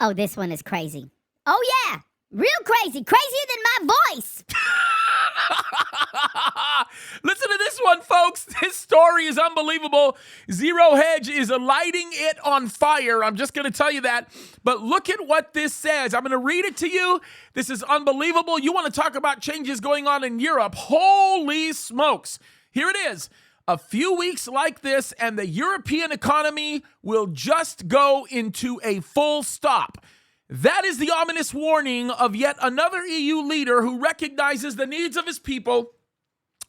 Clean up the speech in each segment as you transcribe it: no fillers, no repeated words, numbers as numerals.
Oh, this one is crazy. Oh, yeah. Real crazy. Crazier than my voice. Listen to this one, folks. This story is unbelievable. Zero Hedge is lighting it on fire. I'm just going to tell you that. But look at what this says. I'm going to read it to you. This is unbelievable. You want to talk about changes going on in Europe? Holy smokes. Here it is. A few weeks like this, and the European economy will just go into a full stop. That is the ominous warning of yet another EU leader who recognizes the needs of his people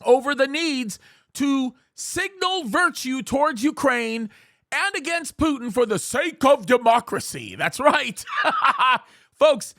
over the needs to signal virtue towards Ukraine and against Putin for the sake of democracy. That's right. Folks,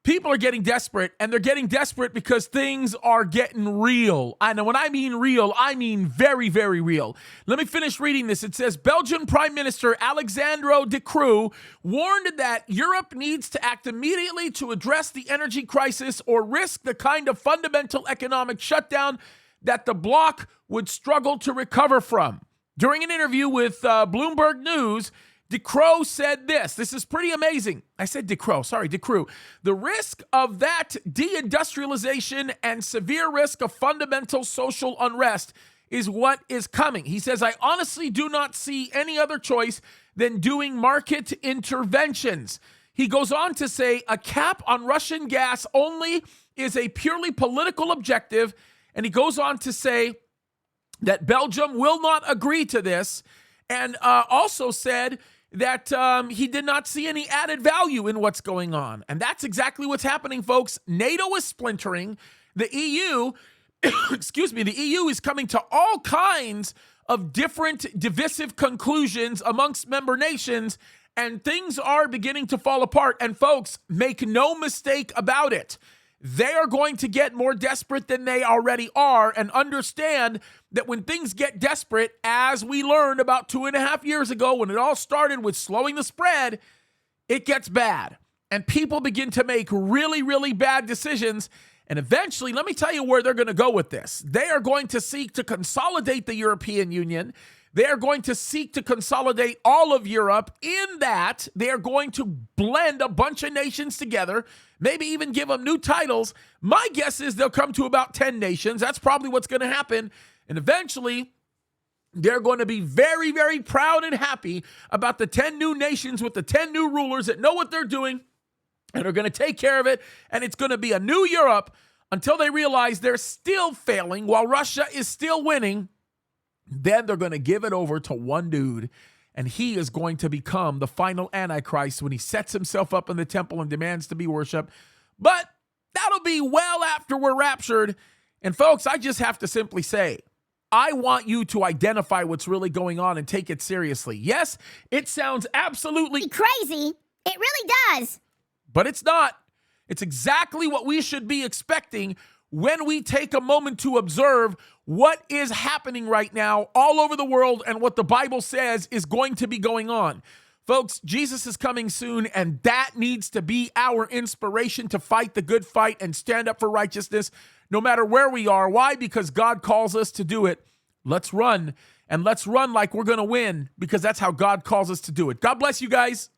people are getting desperate, and they're getting desperate because things are getting real. And when I mean real, I mean very, very real. Let me finish reading this. It says, Belgian Prime Minister Alexandre De Croo warned that Europe needs to act immediately to address the energy crisis or risk the kind of fundamental economic shutdown that the bloc would struggle to recover from. During an interview with Bloomberg News, De Croo said this. This is pretty amazing. I said De Croo. Sorry, De Croo. The risk of that deindustrialization and severe risk of fundamental social unrest is what is coming. He says, I honestly do not see any other choice than doing market interventions. He goes on to say, a cap on Russian gas only is a purely political objective. And he goes on to say that Belgium will not agree to this, and also said that he did not see any added value in what's going on. And that's exactly what's happening, folks. NATO is splintering. The EU, the EU is coming to all kinds of different divisive conclusions amongst member nations, and things are beginning to fall apart. And folks, make no mistake about it. They are going to get more desperate than they already are, and understand that when things get desperate, as we learned about 2.5 years ago when it all started with slowing the spread, it gets bad. And people begin to make really, really bad decisions. And eventually, let me tell you where they're going to go with this. They are going to seek to consolidate the European Union. They are going to seek to consolidate all of Europe. In that, they are going to blend a bunch of nations together, maybe even give them new titles. My guess is they'll come to about 10 nations. That's probably what's going to happen. And eventually, they're going to be very, very proud and happy about the 10 new nations with the 10 new rulers that know what they're doing and are going to take care of it. And it's going to be a new Europe until they realize they're still failing while Russia is still winning. Then they're going to give it over to one dude, and he is going to become the final Antichrist when he sets himself up in the temple and demands to be worshiped. But that'll be well after we're raptured. And folks, I just have to simply say, I want you to identify what's really going on and take it seriously. Yes, it sounds absolutely crazy. It really does. But it's not. It's exactly what we should be expecting when we take a moment to observe what is happening right now all over the world and what the Bible says is going to be going on. Folks, Jesus is coming soon, and that needs to be our inspiration to fight the good fight and stand up for righteousness no matter where we are. Why? Because God calls us to do it. Let's run, and let's run like we're going to win, because that's how God calls us to do it. God bless you guys.